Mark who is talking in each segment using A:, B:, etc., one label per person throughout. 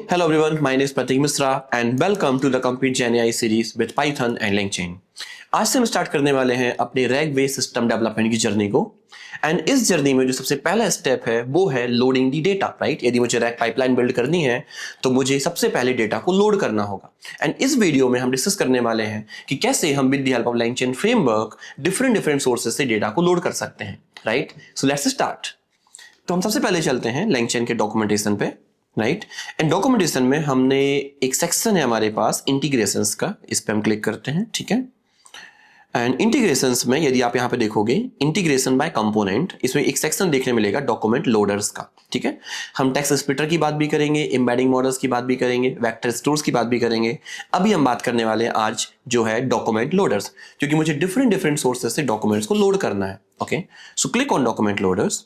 A: hello everyone. My name is Pratik Misra and welcome to the Complete GenAI series with Python and LangChain. आज से हम start करने वाले हैं अपने रैग बेस्ड सिस्टम डेवलपमेंट की जर्नी को। एंड इस जर्नी में जो सबसे पहला स्टेप है वो है लोडिंग दी डेटा, राइट। यदि मुझे रैग पाइपलाइन बिल्ड करनी है तो मुझे सबसे पहले डेटा को लोड करना होगा। एंड इस वीडियो में हम डिस्कस करने वाले हैं कि कैसे हम with the help of LangChain framework different sources से डेटा को लोड कर सकते हैं, राइट। So let's start. तो हम सबसे पहले चलते हैं LangChain के डॉक्यूमेंटेशन पे, राइट। एंड डॉक्यूमेंटेशन में हमने एक सेक्शन है हमारे पास इंटीग्रेशंस का, इस पे हम क्लिक करते हैं, ठीक है। एंड इंटीग्रेशंस में यदि आप यहाँ पे देखोगे इंटीग्रेशन बाय कंपोनेंट, इसमें एक सेक्शन देखने मिलेगा डॉक्यूमेंट लोडर्स का, ठीक है। हम टेक्स्ट स्प्लिटर की बात भी करेंगे, एम्बेडिंग मॉडल्स की बात भी करेंगे, वेक्टर स्टोर्स की बात भी करेंगे। अभी हम बात करने वाले हैं आज जो है डॉक्यूमेंट लोडर्स, क्योंकि मुझे डिफरेंट सोर्सेज से डॉक्यूमेंट्स को लोड करना है। Okay, so click on document loaders.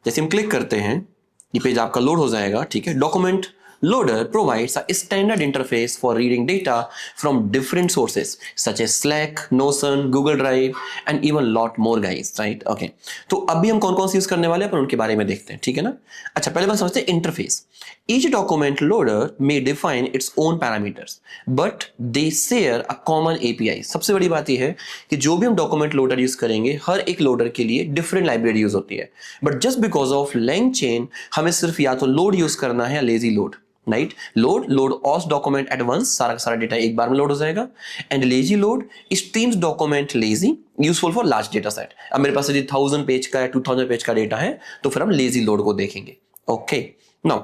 A: जैसे हम क्लिक करते हैं ये पेज आपका लोड हो जाएगा, ठीक है। Document loader provides a standard interface for reading data from different sources such as Slack, Notion, Google Drive and even lot more guys, right? Okay. तो अभी हम कौन कौन सी यूज करने वाले हैं पर उनके बारे में देखते हैं, ठीक है ना। अच्छा, पहले बात समझते हैं interface. Each document loader may define its own parameters, but they share a common API. सबसे बड़ी बात यह है कि जो भी हम डॉक्यूमेंट लोडर यूज करेंगे हर एक लोडर के लिए डिफरेंट लाइब्रेरी यूज होती है। But just because of LangChain हमें सिर्फ या तो लोड यूज करना है या lazy load, right. Load all document at once, सारा का सारा डेटा एक बार में लोड हो जाएगा। And lazy load streams document lazy, useful for large data set. अब मेरे पास यदि 1000 पेज का या 2000 पेज का डेटा है तो फिर हम लेजी लोड को देखेंगे। ओके, नाउ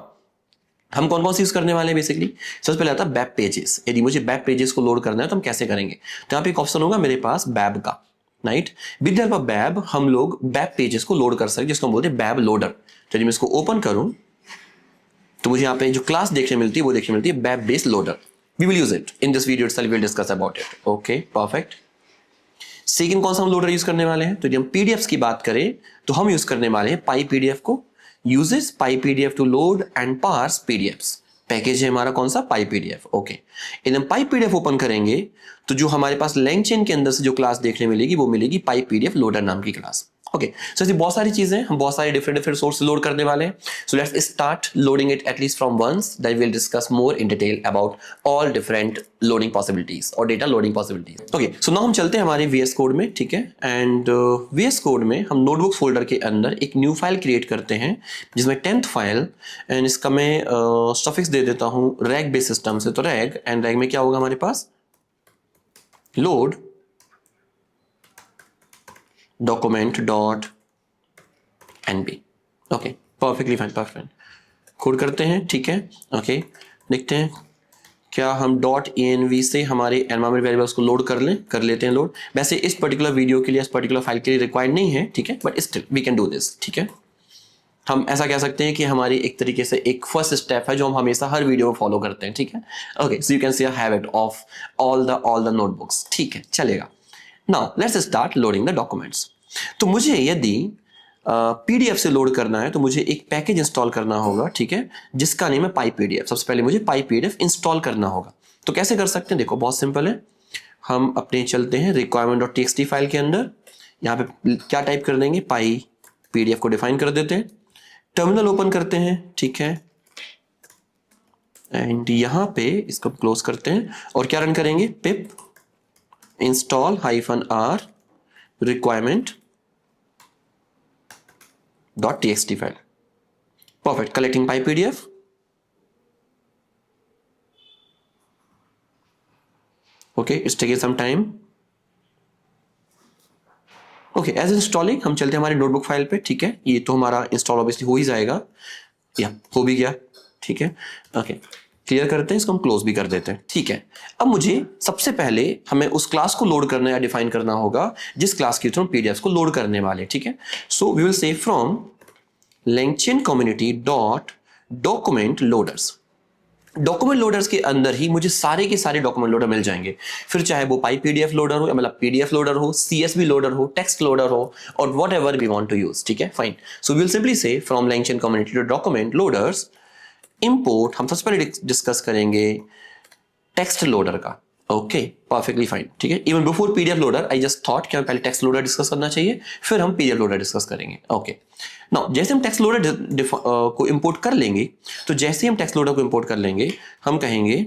A: हम कौन कौन सी यूज करने वाले हैं बेसिकली। सबसे पहले आता है वेब पेजेस। यदि मुझे वेब पेजेस को लोड करना है तो हम कैसे करेंगे, तो यहाँ पे एक ऑप्शन होगा मेरे पास वेब का, right. With the help of web हम लोग वेब पेजेस को लोड कर सकते हैं, जिसको हम बोलते हैं वेब लोडर। तो यदि मैं इसको ओपन करूं तो मुझे यहाँ पे जो क्लास देखने मिलती है वो देखने मिलती है web based loader. We will use it in this video itself, we will discuss about it. Okay, perfect. Second कौन सा हम लोडर यूज करने वाले हैं, तो जब हम पीडीएफ की बात करें तो हम यूज करने वाले हैं PyPDF को। Uses PyPDF to load and parse PDFs. Package है हमारा कौन सा, PyPDF। ओके, यदि हम PyPDF ओपन करेंगे तो जो हमारे पास LangChain के अंदर से जो क्लास देखने मिलेगी वो मिलेगी PyPDF लोडर नाम की क्लास। ओके, सो ऐसी बहुत सारी चीजें हम बहुत सारे डिफरेंट सोर्स से लोड करने वाले हैं। So let's start loading it at least from once, then we will discuss more in detail about all different loading possibilities और data loading possibilities. Okay, so now हम चलते हैं हमारे VS कोड में, ठीक है। एंड VS कोड में हम नोटबुक फोल्डर के अंदर एक न्यू फाइल क्रिएट करते हैं जिसमें 10th फाइल, एंड इसका मैं सफिक्स दे देता हूं रैग बेस्ड सिस्टम से। तो रैग, एंड रैग में क्या होगा हमारे पास, load document dot nb। Okay, perfectly fine, perfect. Code करते हैं, ठीक है। ओके, देखते हैं क्या हम .env से हमारे एनवायरमेंट वेरिएबल्स को लोड कर लेते हैं लोड। वैसे इस पर्टिकुलर वीडियो के लिए, इस पर्टिकुलर फाइल के लिए रिक्वायर्ड नहीं है, ठीक है, but still we can do this, ठीक है। हम ऐसा कह सकते हैं कि हमारी एक तरीके से एक फर्स्ट स्टेप है जो हम हमेशा हर वीडियो में फॉलो करते हैं, ठीक है। Okay, so you can see a habit of all the notebooks, ठीक है, चलेगा। Now let's start loading the documents. तो मुझे यदि PDF से लोड करना है तो मुझे एक पैकेज इंस्टॉल करना होगा, ठीक है, जिसका नेम है PyPDF। सबसे पहले मुझे PyPDF इंस्टॉल करना होगा। तो कैसे कर सकते हैं, देखो बहुत सिंपल है। हम अपने चलते हैं requirement.txt फाइल के अंदर, यहाँ पे क्या टाइप कर देंगे, PyPDF को डिफाइन कर देते हैं। टर्मिनल ओपन करते हैं, ठीक है, एंड यहाँ पे इसको क्लोज करते हैं और क्या रन करेंगे, pip install -r requirement.txt file. Perfect, collecting PyPDF। Okay, it's taking some time. Okay, as installing हम चलते हैं हमारी नोटबुक फाइल पे, ठीक है। ये तो हमारा इंस्टॉल ऑब्वियसली हो ही जाएगा, या हो भी गया, ठीक है। ओके, क्लियर करते हैं, इसको हम क्लोज भी कर देते हैं, ठीक है। अब मुझे सबसे पहले हमें उस क्लास को लोड करना या डिफाइन करना होगा जिस क्लास के थ्रू हम पीडीएफ को लोड करने वाले, ठीक है। So we will say from LangChain community dot document loaders. Document loaders के अंदर ही मुझे सारे के सारे डॉक्यूमेंट लोडर मिल जाएंगे, फिर चाहे वो PyPDF लोडर हो, मतलब PDF लोडर हो, CSV लोडर हो, टेक्स्ट लोडर हो, और whatever we want to use, ठीक है, fine. So we will simply say from LangChain community dot document loaders import. हम सबसे पहले डिस्कस करेंगे टेक्स्ट लोडर का। ओके, परफेक्टली फाइन, ठीक है। Even before PDF loader I just thought कि हमें पहले टेक्स्ट लोडर डिस्कस करना चाहिए, फिर हम पीडीएफ लोडर डिस्कस करेंगे। ओके, नाउ जैसे हम टेक्स्ट लोडर को इंपोर्ट कर लेंगे, तो जैसे हम टेक्स्ट लोडर को इंपोर्ट कर लेंगे, हम कहेंगे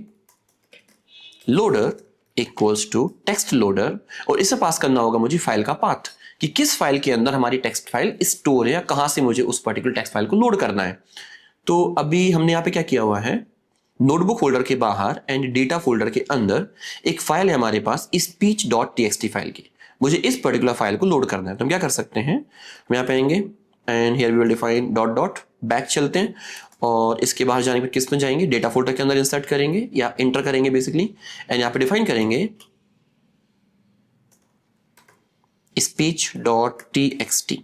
A: loader equals to text loader, और इसे पास करना होगा मुझे फाइल का पाथ, कि किस फाइल के अंदर हमारी टेक्स्ट फाइल स्टोर है या कहां से मुझे उस पर्टिकुलर टेक्स्ट फाइल को लोड करना है। तो अभी हमने यहाँ पे क्या किया हुआ है, नोटबुक फोल्डर के बाहर एंड डेटा फोल्डर के अंदर एक फाइल है हमारे पास speech.txt फाइल की, मुझे इस पर्टिकुलर फाइल को लोड करना है। तो हम क्या कर सकते हैं, हम यहाँ पे आएंगे and here we will define dot dot back चलते हैं, और इसके बाहर जाने पर किस में जाएंगे, डेटा फोल्डर के अंदर इंसर्ट करेंगे या एंटर करेंगे बेसिकली, एंड यहाँ पे डिफाइन करेंगे speech.txt।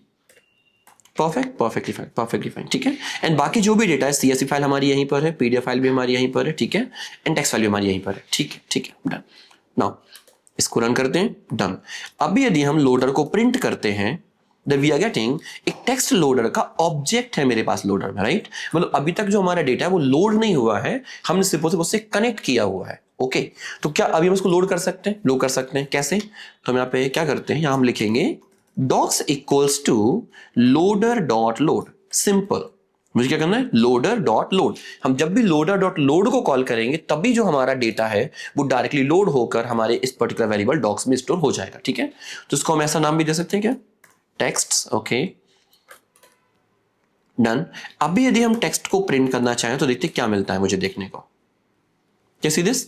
A: परफेक्टली फाइन, ठीक है। एंड बाकी जो भी डेटा है, सीएसवी फाइल हमारी यहीं पर है, पीडीएफ फाइल भी हमारी यहीं पर है, ठीक है, एंड टेक्स्ट फाइल भी हमारी यहीं पर है, ठीक है, डन। नाउ इसको रन करते हैं, डन। अभी यदि हम लोडर को प्रिंट करते हैं, दैट वी आर गेटिंग एक टेक्स्ट लोडर का ऑब्जेक्ट है मेरे पास लोडर में, राइट। मतलब अभी तक जो हमारा डेटा है वो लोड नहीं हुआ है, हमने सिर्फ उससे कनेक्ट किया हुआ है। ओके, तो क्या अभी हम इसको लोड कर सकते हैं, लोड कर सकते हैं, कैसे। तो हम यहाँ पे क्या करते हैं, यहाँ हम लिखेंगे docs equals to loader dot load, simple. मुझे क्या करना है, लोडर डॉट लोड। हम जब भी लोडर डॉट लोड को कॉल करेंगे तभी जो हमारा डेटा है वो डायरेक्टली लोड होकर हमारे इस पर्टिकुलर वेरिएबल डॉक्स में स्टोर हो जाएगा, ठीक है। तो इसको हम ऐसा नाम भी दे सकते हैं क्या, टेक्स्ट। Okay, done. अभी यदि हम टेक्स्ट को प्रिंट करना चाहें तो देखते क्या मिलता है मुझे देखने को, क्या see this,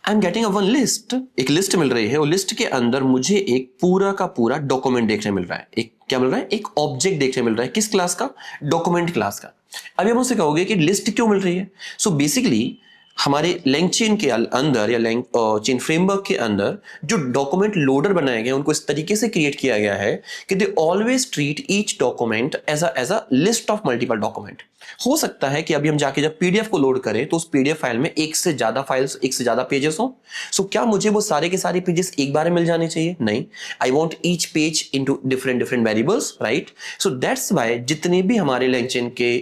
A: I am getting a one list, एक लिस्ट मिल रही है, और लिस्ट के अंदर मुझे एक पूरा का पूरा डॉक्यूमेंट देखने मिल रहा है। एक क्या मिल रहा है, एक ऑब्जेक्ट देखने मिल रहा है, किस क्लास का, डॉक्यूमेंट क्लास का। अभी हम उससे कहोगे कि लिस्ट क्यों मिल रही है, सो बेसिकली हमारे LangChain के अंदर या चेन फ्रेमवर्क के अंदर जो डॉक्यूमेंट लोडर बनाए गए उनको इस तरीके से क्रिएट किया गया है कि they always treat each document as a list of multiple document. हो सकता है कि अभी हम जाके जब पीडीएफ को लोड करें तो उस पीडीएफ फाइल में एक से ज्यादा फाइल्स, एक से ज्यादा पेजेस हो। सो क्या मुझे वो सारे के सारे पेजेस एक बार में मिल जाने चाहिए, नहीं। I want each page into different variables, right. So that's why जितने भी हमारे LangChain के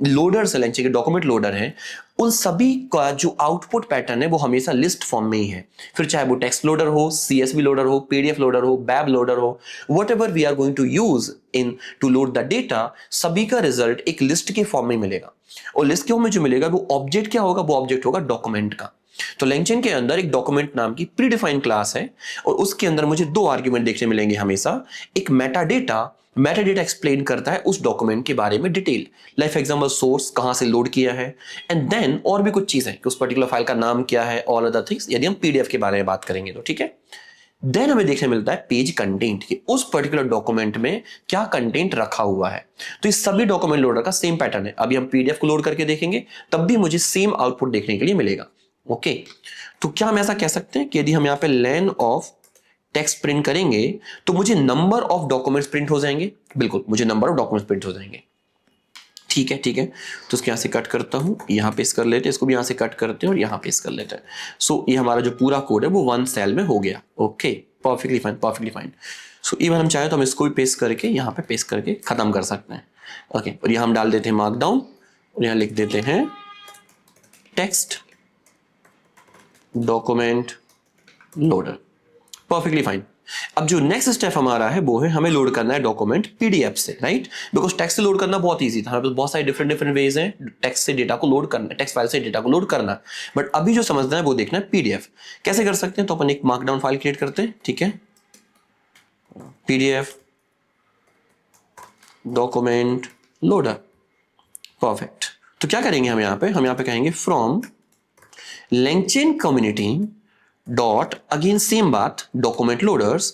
A: लोडर्स है, LangChain के डॉक्यूमेंट लोडर हैं, उन सभी का जो आउटपुट पैटर्न है वो हमेशा लिस्ट फॉर्म में ही है। फिर चाहे वो टेक्स्ट लोडर हो, सीएसवी लोडर हो, पीडीएफ लोडर हो, बैब लोडर हो, whatever we are going to use in to load the data, सभी का रिजल्ट एक लिस्ट के फॉर्म में मिलेगा। और लिस्ट के फॉर्म में जो मिलेगा वो ऑब्जेक्ट क्या होगा, वो ऑब्जेक्ट होगा डॉक्यूमेंट का। तो LangChain के अंदर एक डॉक्यूमेंट नाम की प्रीडिफाइंड क्लास है, और उसके अंदर मुझे दो आर्ग्यूमेंट देखने मिलेंगे हमेशा। एक मेटा डेटा एक्सप्लेन करता है उस डॉक्यूमेंट के बारे में detail, like for example source कहां से लोड किया है, एंड देन और भी कुछ चीजें कि उस पर्टिकुलर फाइल का नाम क्या है, ऑल अदर थिंग्स, यदि हम पीडीएफ के बारे में बात करेंगे तो, ठीक है। देन हमें देखने मिलता है पेज कंटेंट कि उस पर्टिकुलर डॉक्यूमेंट में क्या कंटेंट रखा हुआ है। तो इस सभी डॉक्यूमेंट लोडर का सेम पैटर्न है। अभी हम पीडीएफ को लोड करके देखेंगे तब भी मुझे सेम आउटपुट देखने के लिए मिलेगा। ओके, तो क्या हम ऐसा कह सकते हैं कि यदि हम यहाँ पे len ऑफ टेक्स्ट प्रिंट करेंगे तो मुझे नंबर ऑफ डॉक्यूमेंट्स प्रिंट हो जाएंगे, बिल्कुल मुझे नंबर ऑफ डॉक्यूमेंट्स प्रिंट हो जाएंगे, ठीक है। तो इसको यहाँ से कट करता हूँ, यहाँ पेस्ट कर लेते हैं, इसको भी यहाँ से कट करते हैं और यहाँ पेस्ट कर लेते हैं। सो ये हमारा जो पूरा कोड है वो वन सेल में हो गया। Okay, perfectly fine. So even हम चाहे तो हम इसको भी पेस्ट करके यहाँ पे पेस्ट करके खत्म कर सकते हैं। ओके, और यहाँ हम डाल देते हैं मार्कडाउन, और यहाँ लिख देते हैं text document loader, perfectly fine. अब जो नेक्स्ट स्टेप हमारा है वो है हमें लोड करना है डॉक्यूमेंट पीडीएफ से, राइट। बिकॉज टेक्स्ट से लोड करना बहुत इजी था, हमारे पास बहुत सारे डिफरेंट वेज हैं टेक्स्ट से डेटा को लोड करना, टेक्स्ट फाइल से डेटा को लोड करना। बट अभी जो समझना है वो देखना है पीडीएफ कैसे कर सकते हैं। तो अपन एक मार्कडाउन फाइल क्रिएट करते हैं, ठीक है, पीडीएफ डॉक्यूमेंट लोडर, परफेक्ट। तो क्या करेंगे हम यहाँ पे कहेंगे from LangChain community dot, again same बात, document loaders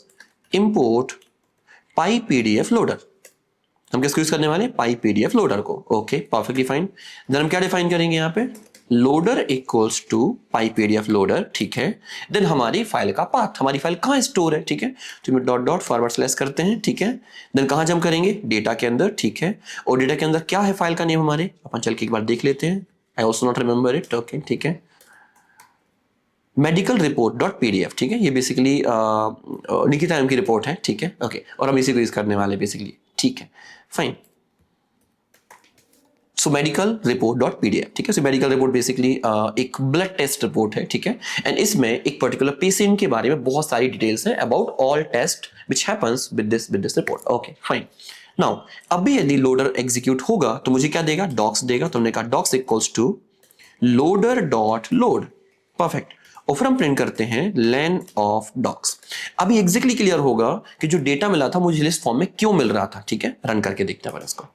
A: import PyPDF loader. हम किसको यूज करने वाले, PyPDF लोडर को। Okay, perfectly fine. देन हम क्या डिफाइन करेंगे यहाँ पे, loader equals to PyPDF loader, ठीक है। देन हमारी फाइल का पाथ, हमारी फाइल कहाँ स्टोर है, ठीक है। तो डॉट डॉट फॉरवर्ड स्लैश करते हैं, ठीक है। देन कहाँ जम करेंगे, डेटा के अंदर, ठीक है। और डेटा के अंदर क्या है फाइल का नेम हमारे, अपन चल के एक बार देख लेते हैं। I also not remember it. Okay, ठीक है, मेडिकल रिपोर्ट डॉट पीडीएफ, ठीक है। ये बेसिकली निकिता मैम की रिपोर्ट है, ठीक है। ओके, और हम इसी को यूज करने वाले बेसिकली, ठीक है, fine. So medical report dot PDF, ठीक है। सो मेडिकल रिपोर्ट बेसिकली एक ब्लड टेस्ट रिपोर्ट है, ठीक है। एंड इसमें एक पर्टिकुलर पेशेंट के बारे में बहुत सारी डिटेल्स है about all test which happens with this report. Okay fine. Now अभी यदि लोडर एग्जीक्यूट होगा तो मुझे क्या देगा, डॉक्स देगा। तो हमने कहा docs equals to loader dot load, perfect. और फिर हम प्रिंट करते हैं लेन ऑफ डॉक्स। अभी एग्जैक्टली क्लियर होगा कि जो डेटा मिला था मुझे लिस्ट फॉर्म में क्यों मिल रहा था, ठीक है। रन करके देखते हैं इसको।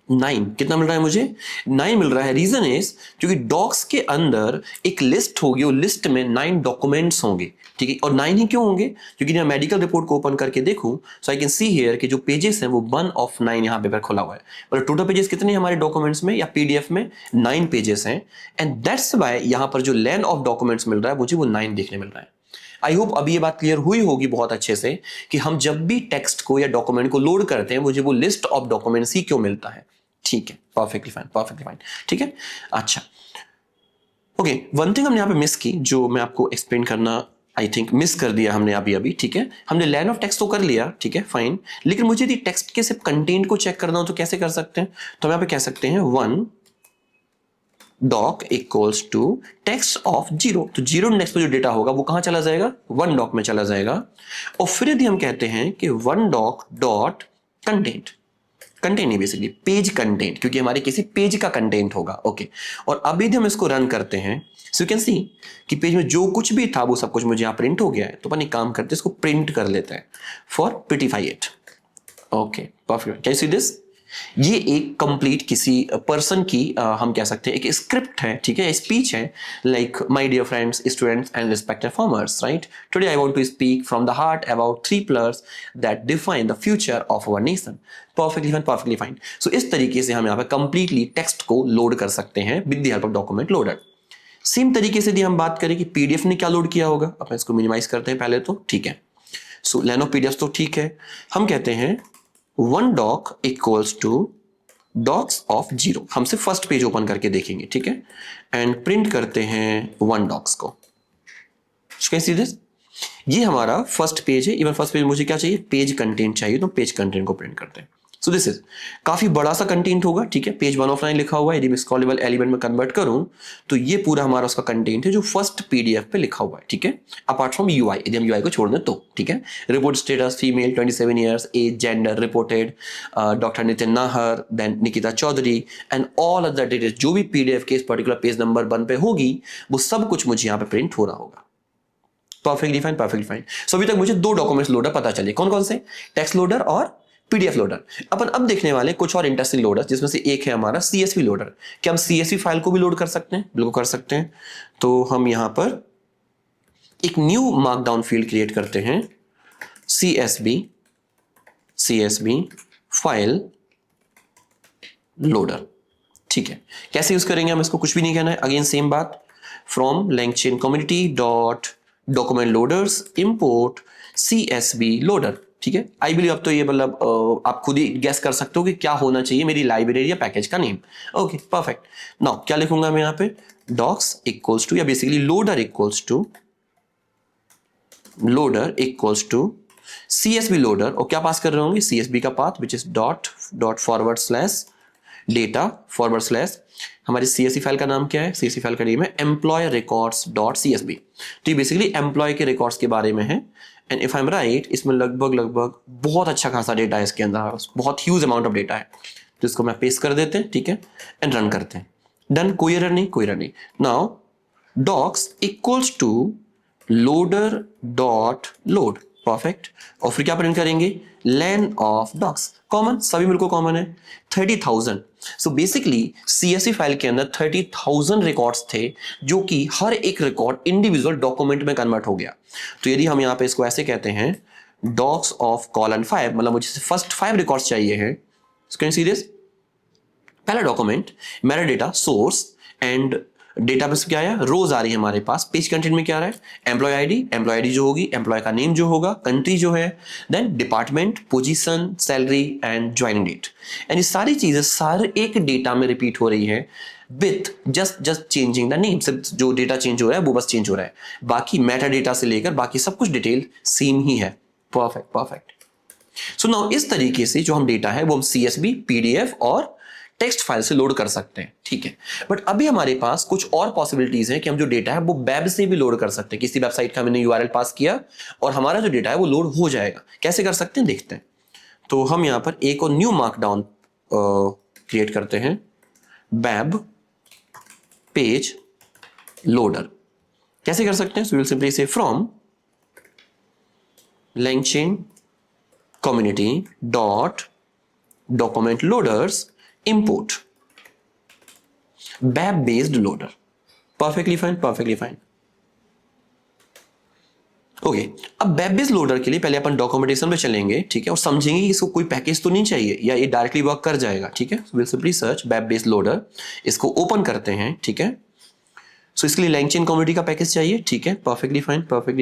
A: 9 कितना मिल रहा है मुझे, 9 मिल रहा है। रीजन इज क्योंकि डॉक्स के अंदर एक लिस्ट होगी, और लिस्ट में 9 डॉक्यूमेंट्स होंगे, ठीक है। और 9 ही क्यों होंगे, क्योंकि मैं मेडिकल रिपोर्ट को ओपन करके देखूं सो आई कैन सी हियर कि जो पेजेस हैं वो 1 ऑफ 9 यहाँ पे खुला हुआ है। और टोटल पेजेस कितने हैं हमारे डॉक्यूमेंट्स में या पीडीएफ में, 9 पेजेस हैं। एंड दैट्स वाई यहाँ पर जो लेन ऑफ डॉक्यूमेंट्स मिल रहा है मुझे वो 9 देखने मिल रहा है। आई होप अभी ये बात क्लियर हुई होगी बहुत अच्छे से कि हम जब भी टेक्स्ट को या डॉक्यूमेंट को लोड करते हैं मुझे वो लिस्ट ऑफ डॉक्यूमेंट्स ही क्यों मिलता है, ठीक है। परफेक्टली फाइन, ठीक है। अच्छा ओके, वन थिंग हमने यहाँ पे मिस की जो मैं आपको एक्सप्लेन करना आई थिंक मिस कर दिया हमने अभी, ठीक है। हमने लाइन ऑफ टेक्स्ट तो कर लिया, ठीक है फाइन। लेकिन मुझे यदि टेक्स्ट के सिर्फ कंटेंट को चेक करना हो तो कैसे कर सकते हैं, तो हम यहाँ पे कह सकते हैं 1 doc equals to text of 0। तो 0 इंडेक्स पे जो डेटा होगा वो कहां चला जाएगा, 1 डॉक में चला जाएगा। और फिर यदि हम कहते हैं कि 1 डॉक डॉट कंटेंट, कंटेंट नहीं बेसिकली पेज कंटेंट, क्योंकि हमारे किसी पेज का कंटेंट होगा, ओके। और अभी यदि हम इसको रन करते हैं सो यू कैन सी कि पेज में जो कुछ भी था वो सब कुछ मुझे यहाँ प्रिंट हो गया है। तो अपन एक काम करते हैं, इसको प्रिंट कर लेते हैं for prettify it. Okay perfect, can you see this. ये एक कंप्लीट किसी पर्सन की हम कह सकते हैं एक स्क्रिप्ट है, ठीक है, स्पीच है। Like my dear friends, students and respected farmers, right. Today I want to speak from the heart about 3 pillars that define the future of our nation. Perfectly fine. So इस तरीके से हम यहाँ पे कंप्लीटली टेक्स्ट को load कर सकते हैं with the help of document loader. Same तरीके से यदि हम बात करें कि पीडीएफ ने क्या लोड किया होगा, अपन इसको मिनिमाइज करते हैं पहले तो, ठीक है। सो लेन ऑफ पीडीएफ तो ठीक है, हम कहते हैं 1 doc equals to docs of 0। हम सिर्फ फर्स्ट पेज ओपन करके देखेंगे, ठीक है। एंड प्रिंट करते हैं 1 डॉक्स को। कैन सी दिस, ये हमारा फर्स्ट पेज है। इवन फर्स्ट पेज मुझे क्या चाहिए, पेज कंटेंट चाहिए, तो पेज कंटेंट को प्रिंट करते हैं। सो दिस इज काफी बड़ा सा कंटेंट होगा, ठीक है। पेज 1 ऑफ 9 लिखा हुआ है। यदि मैं स्क्रॉलेबल एलिमेंट में कन्वर्ट करूं तो ये पूरा हमारा उसका कंटेंट है जो फर्स्ट पीडीएफ पे लिखा हुआ है, ठीक है। अपार्ट फ्रॉम यूआई, यदि हम यूआई को छोड़ दें तो, ठीक है। Report status female 27 years, age, gender reported doctor Nitin Nahar, then Nikita Chaudhary and all other details जो भी पीडीएफ के इस पर्टिकुलर पेज नंबर 1 पे होगी वो सब कुछ मुझे यहाँ पे प्रिंट हो रहा होगा। Perfectly fine. सो अभी तक मुझे 2 डॉक्यूमेंट्स लोडर पता चले, कौन कौन से, टेक्स्ट लोडर और पीडीएफ लोडर। अपन अब देखने वाले कुछ और इंटरेस्टिंग लोडर, जिसमें से एक है हमारा सीएसवी लोडर। क्या हम सीएसवी फाइल को भी लोड कर सकते हैं, बिल्कुल कर सकते हैं। तो हम यहां पर एक न्यू मार्कडाउन फील्ड क्रिएट करते हैं, सीएसवी फाइल लोडर, ठीक है। कैसे यूज करेंगे हम इसको, कुछ भी नहीं कहना है। अगेन सेम बात, from LangChain community dot document loaders import CSV loader, ठीक है। आई बिलीव अब तो ये मतलब आप खुद ही गेस कर सकते हो कि क्या होना चाहिए मेरी लाइब्रेरी या पैकेज का नेम। Okay perfect. नाउ क्या लिखूंगा मैं यहाँ पे, डॉक्स इक्वल्स टू या basically loader equals to CSV loader. और क्या पास कर रहे होंगे, सीएसवी का path which is dot forward slash data forward slash, हमारी सीएसवी फाइल का नाम क्या है, सीएसवी फाइल का नेम है एम्प्लॉय रिकॉर्ड्स डॉट सीएसवी। तो ये बेसिकली एम्प्लॉय के रिकॉर्ड्स के बारे में है। And if I am right, इसमें लगभग बहुत अच्छा खासा डेटा है इसके अंदर, बहुत ह्यूज अमाउंट ऑफ डेटा है। तो इसको मैं पेस्ट कर देते हैं, ठीक है, एंड रन करते हैं। डन, कोई एरर नहीं। Now docs equals to loader dot load, perfect. और फिर क्या प्रिंट करेंगे, लेन ऑफ डॉक्स, कॉमन, सभी बिल्कुल कॉमन है, 30,000। सो बेसिकली सीएसवी फाइल के अंदर 30,000 रिकॉर्ड्स थे जो कि हर एक रिकॉर्ड इंडिविजुअल डॉक्यूमेंट में कन्वर्ट हो गया। तो यदि हम यहाँ पे इसको ऐसे कहते हैं डॉक्स ऑफ कॉलन 5, मतलब मुझे फर्स्ट 5 रिकॉर्ड्स चाहिए हैं। कैन सी दिस, पहला डॉक्यूमेंट मेरा डेटा सोर्स एंड डेटाबेस क्या है, रोज आ रही है हमारे पास। पेज कंटेंट में क्या आ रहा है, एम्प्लॉय आईडी जो होगी, एम्प्लॉय का नेम जो होगा, कंट्री जो है, then department, position, salary and joining date. And ये सारी चीजें सारे एक डेटा में रिपीट हो रही है with just changing the name. सिर्फ जो डेटा चेंज हो रहा है वो बस चेंज हो रहा है, बाकी मेटा डेटा से लेकर बाकी सब कुछ डिटेल सेम ही है। परफेक्ट। सो नाउ इस तरीके से जो हम डेटा है वो हम CSV, PDF और टेक्स्ट फाइल से लोड कर सकते हैं, ठीक है। बट अभी हमारे पास कुछ और पॉसिबिलिटीज हैं कि हम जो डेटा है वो वेब से भी लोड कर सकते हैं। किसी वेबसाइट का हमने URL पास किया और हमारा जो डेटा है वो लोड हो जाएगा। कैसे कर सकते हैं देखते हैं। तो हम यहां पर एक और न्यू मार्कडाउन क्रिएट करते हैं, वेब पेज लोडर। कैसे कर सकते हैं? सो we will simply say from LangChain community dot document loaders import web based loader. Perfectly fine. Okay, अब वेब बेस्ड लोडर के लिए पहले अपन डॉक्यूमेंटेशन पे चलेंगे, ठीक है, और समझेंगे कि इसको कोई पैकेज तो नहीं चाहिए या ये डायरेक्टली वर्क कर जाएगा, ठीक है। Will simply search web based loader, इसको ओपन करते हैं, ठीक है। सो इसके लिए LangChain कम्युनिटी का पैकेज चाहिए, ठीक है, perfectly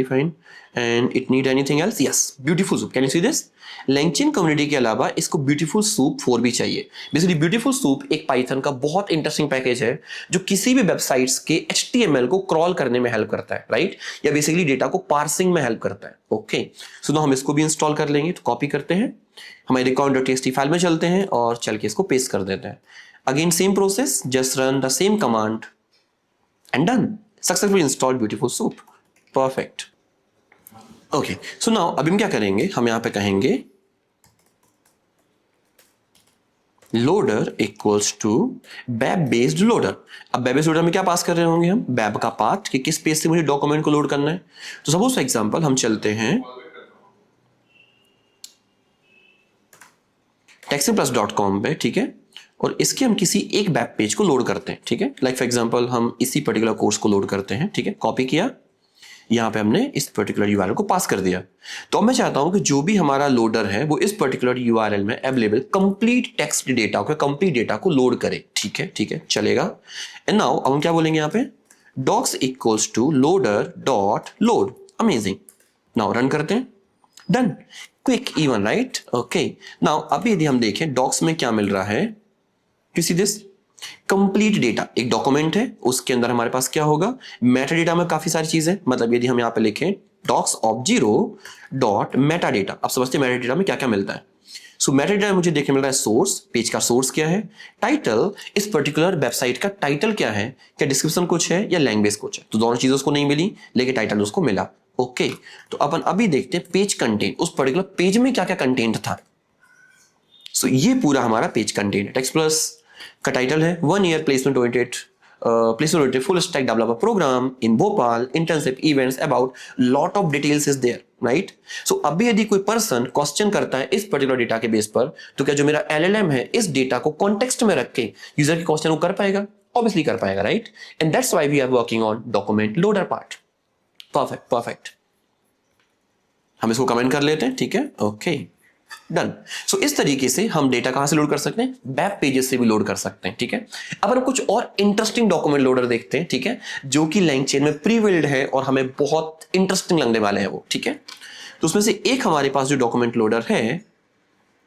A: fine and it need anything else? Yes, beautiful soup. Can you see this? LangChain community के अलावा इसको ब्यूटीफुल सूप 4 भी चाहिए। बेसिकली ब्यूटीफुल सूप एक पाइथन का बहुत इंटरेस्टिंग पैकेज है जो किसी भी वेबसाइट्स के HTML को क्रॉल करने में हेल्प करता है, राइट, या बेसिकली डेटा को पार्सिंग में हेल्प करता है। ओके, सो हम इसको भी इंस्टॉल कर लेंगे। तो कॉपी करते हैं, हमारे record.txt फाइल में चलते हैं और चल के इसको पेस्ट कर देते हैं। Again same process, just run the same command and done. Successfully installed beautiful soup. Perfect. Okay, so now अभी हम क्या करेंगे, हम यहां पे कहेंगे loader equals to web based loader। अब web based loader में क्या पास कर रहे होंगे हम? web का पाथ कि किस पेज से मुझे डॉक्यूमेंट को लोड करना है। तो सपोज फॉर एग्जांपल हम चलते हैं textplus.com पे, ठीक है, और इसके हम किसी एक वेब पेज को लोड करते हैं, ठीक है। लाइक फॉर एग्जांपल हम इसी पर्टिकुलर कोर्स को लोड करते हैं, ठीक है। कॉपी किया, यहां पे हमने इस पर्टिकुलर URL को पास कर दिया। तो अब मैं चाहता हूं कि जो भी हमारा लोडर है वो इस पर्टिकुलर URL में अवेलेबल कंप्लीट टेक्स्ट डेटा को, कंप्लीट डेटा को लोड करे, ठीक है, चलेगा। एंड नाउ अब हम क्या बोलेंगे यहां पे? docs equals to loader dot load. Amazing. Now run करते हैं, done, quick, even, right. Okay, now अभी यदि हम देखें डॉक्स में क्या मिल रहा है, किसी दिस कंप्लीट डेटा, एक डॉक्यूमेंट है, उसके अंदर हमारे पास क्या होगा, मेटा डेटा में काफी सारी चीजें, मतलब यदि हम यहां पे लिखें docs of 0 dot Meta data, अब समझते हैं मेटा डेटा में क्या क्या मिलता है। सो मेटा डेटा में मुझे देखने मिल रहा है सोर्स, पेज का सोर्स क्या है, टाइटल, इस पर्टिकुलर वेबसाइट का टाइटल क्या है, क्या डिस्क्रिप्शन कुछ है या लैंग्वेज कुछ है। तो दोनों चीजें उसको नहीं मिली, लेकिन टाइटल उसको मिला। ओके, तो अपन अभी देखते हैं पेज कंटेंट, उस पर्टिकुलर पेज में क्या क्या कंटेंट था। सो ये पूरा हमारा पेज कंटेंट है। टेक्स्ट प्लस का टाइटल है 1 year placement oriented full stack developer program in Bhopal, internship events about lot of details is there, right. So अभी यदि कोई पर्सन क्वेश्चन करता है इस पर्टिकुलर डेटा के बेस पर, तो क्या जो मेरा LLM है इस डेटा को कॉन्टेक्स्ट में रख के यूजर के क्वेश्चन को कर पाएगा? ऑब्वियसली कर पाएगा, right. And that's why we are working on document loader part. Perfect. हम इसको कमेंट कर लेते हैं, ठीक है, ओके, डन। सो इस तरीके से हम डेटा कहां से लोड कर सकते हैं? वेब पेजेस से भी लोड कर सकते हैं, ठीक है। अब हम कुछ और इंटरेस्टिंग डॉक्यूमेंट लोडर देखते हैं, ठीक है, जो कि LangChain में प्री बिल्ड है और हमें बहुत इंटरेस्टिंग लगने वाले हैं वो, ठीक है। तो उसमें से एक हमारे पास जो डॉक्यूमेंट लोडर है,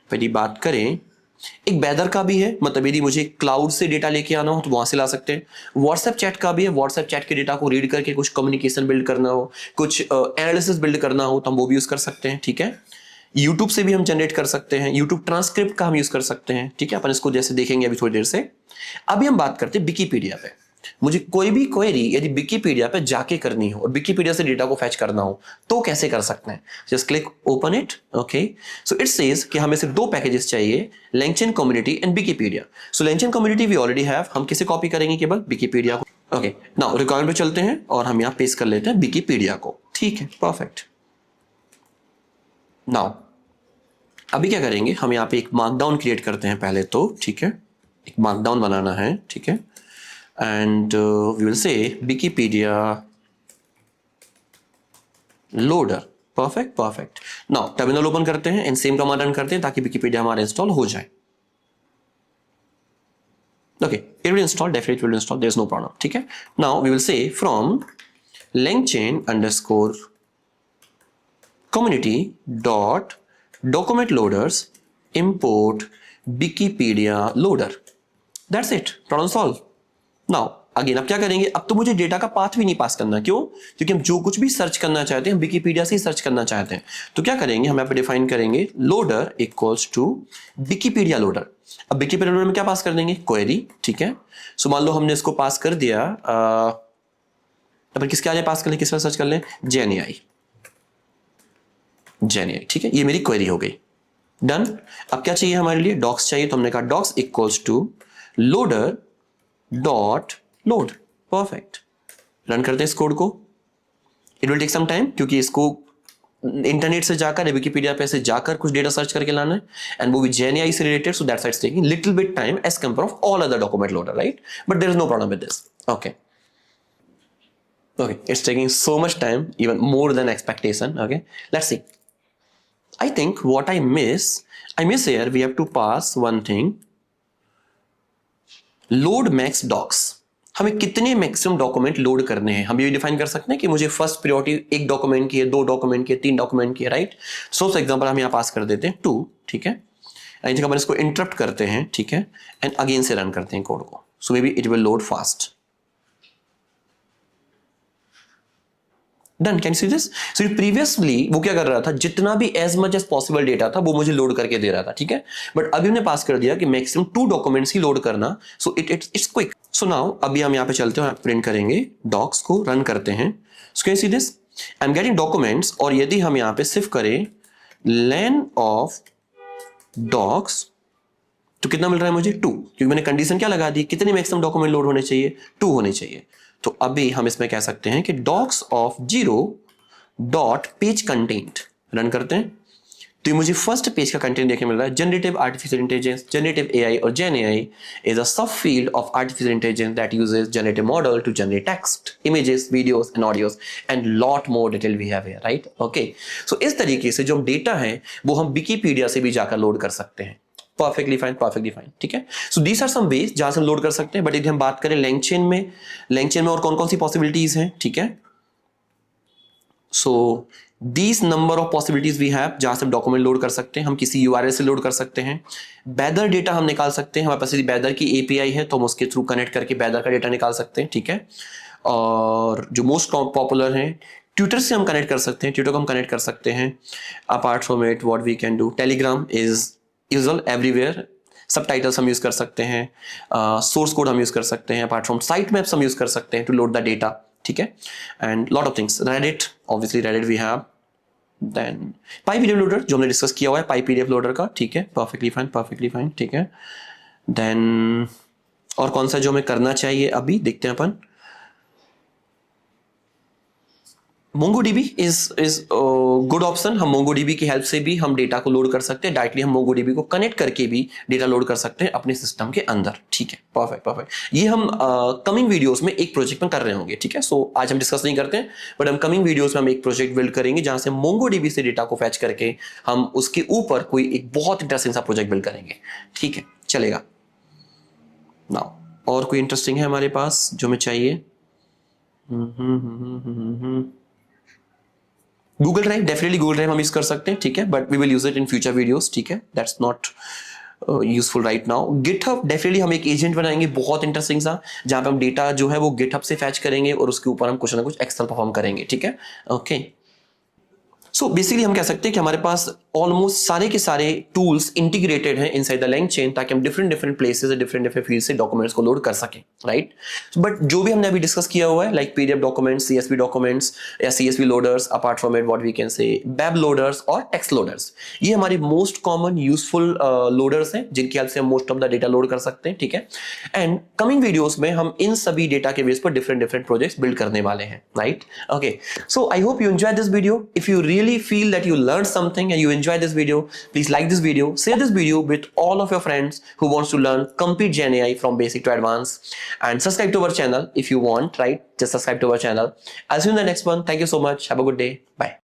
A: पहली बात करें, एक वेदर का भी है, मतलब यदि मुझे क्लाउड से डेटा लेके आना हो तो वहां से ला सकते हैं। व्हाट्सएप चैट का भी है, व्हाट्सएप चैट के डेटा को रीड करके कुछ कम्युनिकेशन बिल्ड करना हो, कुछ एनालिसिस बिल्ड करना हो तो हम वो भी यूज कर सकते हैं, ठीक है। यूट्यूब से भी हम जनरेट कर सकते हैं, यूट्यूब ट्रांसक्रिप्ट का हम यूज कर सकते हैं, ठीक है। अपन इसको जैसे देखेंगे अभी थोड़ी देर से। अभी हम बात करते हैं विकिपीडिया पे। मुझे कोई भी क्वेरी यदि विकिपीडिया पे जाके करनी हो और विकिपीडिया से डेटा को फैच करना हो तो कैसे कर सकते हैं? Just click open it. Okay, so it says कि हमें सिर्फ 2 पैकेजेस चाहिए, LangChain community and Wikipedia. So LangChain community we already have, हम किसे कॉपी करेंगे? केवल विकिपीडिया को। ओके, नाउ रिक्वायरमेंट पे चलते हैं और हम यहाँ पेस्ट कर लेते हैं विकिपीडिया को, ठीक है, परफेक्ट। नाउ अभी क्या करेंगे, हम यहाँ पे एक मार्कडाउन क्रिएट करते हैं पहले तो, ठीक है, एक मार्कडाउन बनाना है, ठीक है। And we will say Wikipedia loader. Perfect. Now terminal open करते हैं एंड सेम कमांड रन करते हैं ताकि विकिपीडिया हमारा इंस्टॉल हो जाए। Okay, it will install, definitely will install, there is no problem, ठीक है। Now we will say from LangChain underscore community dot document loaders import Wikipedia loader. That's it, problem solved. Now again अब क्या करेंगे, अब तो मुझे data का path भी नहीं पास करना, क्यों? क्योंकि हम जो कुछ भी सर्च करना चाहते हैं हम विकिपीडिया से ही सर्च करना चाहते हैं। तो क्या करेंगे, हम यहाँ पे डिफाइन करेंगे loader equals to Wikipedia loader. अब विकिपीडिया लोडर में क्या पास कर देंगे, क्वेरी, ठीक है। सो मान लो हमने इसको पास कर दिया, अपन किसके आगे पास कर ले, किस पर सर्च कर ले, जेएनएआई, ठीक है, ये मेरी क्वेरी हो गई, डन। अब क्या चाहिए हमारे लिए, डॉक्स चाहिए, तो हमने कहा docs equals to loader dot load, perfect. Run करते हैं इस कोड को, it will take some time, क्योंकि इसको इंटरनेट से जाकर विकिपीडिया पे से जाकर कुछ डेटा सर्च करके लाना है, एंड वो भी जेएनएआई से related, so that's it's taking little bit time as compare of all other document loader, right, but there is no problem with this, okay. Okay, it's taking so much time, even more than expectation. Okay, let's see. I think what I miss here, we have to pass one thing. Load max docs. हमें कितने maximum document load करने हैं, हम ये define कर सकते हैं कि मुझे फर्स्ट प्रायोरिटी एक डॉक्यूमेंट की है, दो डॉक्यूमेंट की है, तीन डॉक्यूमेंट की है, राइट। सो फॉर एग्जांपल हम यहाँ पास कर देते हैं 2, ठीक है। आई थिंक अपन इसको इंटरप्ट करते हैं, ठीक है, एंड अगेन से रन करते हैं कोड को, so may be it will load fast. Done, can see this. So previously वो क्या कर रहा था, जितना भी as much as possible data था वो मुझे लोड करके दे रहा था, ठीक है। बट अभी हमने पास कर दिया कि मैक्सिमम 2 डॉक्यूमेंट्स ही लोड करना, so it's quick. So now अभी हम यहाँ पे चलते हैं, प्रिंट करेंगे डॉक्स को, रन करते हैं। So can see this, I am getting documents, और यदि हम यहाँ पे सिर्फ करें लेन ऑफ डॉक्स, तो कितना मिल रहा है मुझे, 2, क्योंकि मैंने कंडीशन क्या लगा दी, कितने मैक्सिमम डॉक्यूमेंट लोड होने चाहिए, 2 होने चाहिए। तो अभी हम इसमें कह सकते हैं कि docs of 0 dot page content, run करते हैं, तो ये मुझे फर्स्ट पेज का कंटेंट देखने मिल रहा है। Generative artificial intelligence, generative AI और GenAI is a sub field of artificial intelligence that uses generative model to generate text, images, videos and audios and lot more detail we have here, right, okay. So इस तरीके से जो data है वो हम Wikipedia से भी जाकर लोड कर सकते हैं। परफेक्टली फाइन, ठीक है। So these are some ways जहां से हम लोड कर सकते हैं, बट यदि हम बात करें लैंगचेन में और कौन कौन सी पॉसिबिलिटीज हैं, ठीक है। So these number of possibilities we have जहां से हम डॉक्यूमेंट लोड कर सकते हैं। हम किसी यूआरएल से लोड कर सकते हैं, बैदर डेटा हम निकाल सकते हैं, हमारे पास यदि बैदर की एपीआई है तो हम उसके थ्रू कनेक्ट करके बैदर का डेटा निकाल सकते हैं, ठीक है। और जो मोस्ट पॉपुलर है, ट्विटर से हम कनेक्ट कर सकते हैं, ट्विटर को हम कनेक्ट कर सकते हैं। Apart from it what we can do, Telegram is usual everywhere, subtitles हम यूज कर सकते हैं, सोर्स कोड हम यूज कर सकते हैं, अपार्ट फ्रॉम साइट मैप्स हम यूज कर सकते हैं टू लोड द डेटा, ठीक है, and lot of things. Reddit, obviously Reddit we have, then PyPDF loader जो हमने डिस्कस किया हुआ है पाईपीडीएफ लोडर का, ठीक है, परफेक्टली फाइन, ठीक है। देन और कौन सा जो हमें करना चाहिए अभी देखते हैं अपन। MongoDB is good option. हम MongoDB की हेल्प से भी हम डेटा को लोड कर सकते हैं, डायरेक्टली हम MongoDB को कनेक्ट करके भी डेटा लोड कर सकते हैं अपने सिस्टम के अंदर, ठीक है, परफेक्ट। ये हम कमिंग वीडियोस में एक प्रोजेक्ट में कर रहे होंगे, ठीक है। सो आज हम डिस्कस नहीं करते हैं, बट हम कमिंग वीडियोस में हम एक प्रोजेक्ट बिल्ड करेंगे जहां से MongoDB से डेटा को फैच करके हम उसके ऊपर कोई एक बहुत इंटरेस्टिंग सा प्रोजेक्ट बिल्ड करेंगे, ठीक है, चलेगा। नाउ और कोई इंटरेस्टिंग है हमारे पास जो हमें चाहिए। Google drive, definitely Google drive हम यूज कर सकते हैं, ठीक है, but we will use it in future videos, ठीक है, that's not useful right now. GitHub, definitely हम एक एजेंट बनाएंगे बहुत इंटरेस्टिंग सा, जहां पे हम डेटा जो है वो गिटहब से फैच करेंगे और उसके ऊपर हम कुछ ना कुछ एक्सेल परफॉर्म करेंगे, ठीक है, ओके। सो बेसिकली हम कह सकते हैं कि हमारे पास ऑलमोस्ट सारे के सारे टूल्स इंटीग्रेटेड हैं इनसाइड द LangChain, ताकि हम डिफरेंट प्लेसेस डिफरेंट फील्ड से डॉक्यूमेंट्स को लोड कर सकें, राइट। बट जो भी हमने अभी डिस्कस किया हुआ है, like PDF documents, CSV documents या CSV loaders, apart from it what we can say web loaders और टेक्स्ट लोडर्स, ये हमारे मोस्ट कॉमन यूजफुल लोडर्स हैं जिनकी हेल्प से हम most of the data load कर सकते हैं, ठीक है। एंड कमिंग वीडियोस में हम इन सभी डेटा के बेस पर डिफरेंट प्रोजेक्ट्स बिल्ड करने वाले हैं, right, okay. So I hope you enjoy this video. If you really feel that you learned something and you enjoy this video, please like this video, share this video with all of your friends who wants to learn complete GenAI from basic to advanced, and subscribe to our channel if you want, right? Just subscribe to our channel. I'll see you in the next one. Thank you so much. Have a good day. Bye.